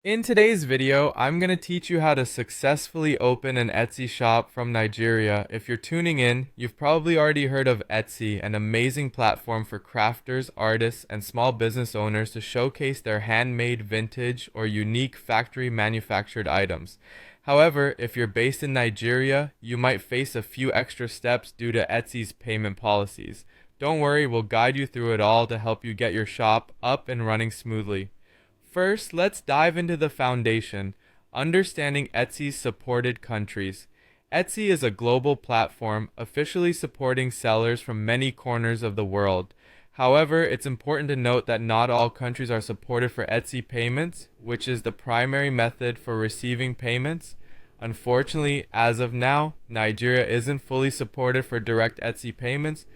In today's video, I'm going to teach you how to successfully open an Etsy shop from Nigeria. If you're tuning in, you've probably already heard of Etsy, an amazing platform for crafters, artists, and small business owners to showcase their handmade, vintage, or unique factory manufactured items. However, if you're based in Nigeria, you might face a few extra steps due to Etsy's payment policies. Don't worry, we'll guide you through it all to help you get your shop up and running smoothly. First, let's dive into the foundation, understanding Etsy's supported countries. Etsy is a global platform officially supporting sellers from many corners of the world. However, it's important to note that not all countries are supported for Etsy payments, which is the primary method for receiving payments. Unfortunately, as of now, Nigeria isn't fully supported for direct Etsy payments,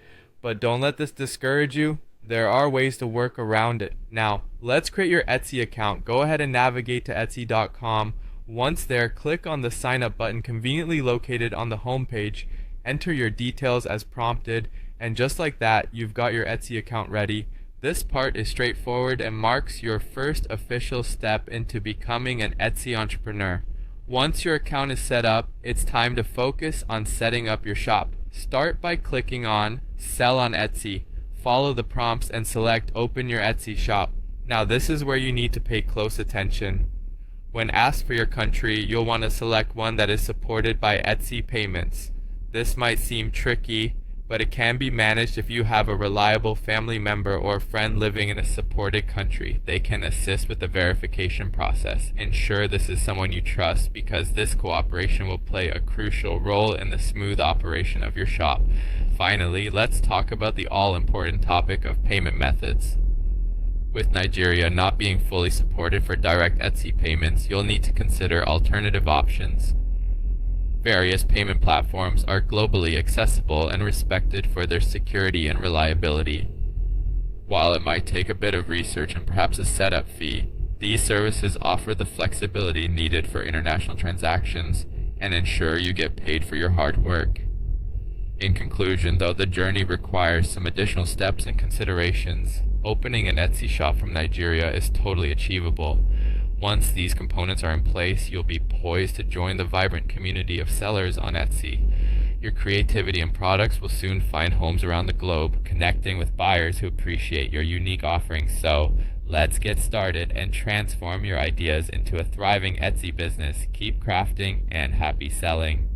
but don't let this discourage you. There are ways to work around it. Now, let's create your Etsy account. Go ahead and navigate to Etsy.com. Once there, click on the sign up button conveniently located on the home page. Enter your details as prompted, and just like that, you've got your Etsy account ready. This part is straightforward and marks your first official step into becoming an Etsy entrepreneur. Once your account is set up, it's time to focus on setting up your shop. Start by clicking on Sell on Etsy. Follow the prompts and select Open Your Etsy Shop. Now this is where you need to pay close attention. When asked for your country, you'll want to select one that is supported by Etsy payments. This might seem tricky, but it can be managed if you have a reliable family member or friend living in a supported country. They can assist with the verification process. Ensure this is someone you trust because this cooperation will play a crucial role in the smooth operation of your shop. Finally, let's talk about the all-important topic of payment methods. With Nigeria not being fully supported for direct Etsy payments, you'll need to consider alternative options. Various payment platforms are globally accessible and respected for their security and reliability. While it might take a bit of research and perhaps a setup fee, these services offer the flexibility needed for international transactions and ensure you get paid for your hard work. In conclusion, though the journey requires some additional steps and considerations, opening an Etsy shop from Nigeria is totally achievable. Once these components are in place, you'll be poised to join the vibrant community of sellers on Etsy. Your creativity and products will soon find homes around the globe, connecting with buyers who appreciate your unique offerings. So, let's get started and transform your ideas into a thriving Etsy business. Keep crafting and happy selling.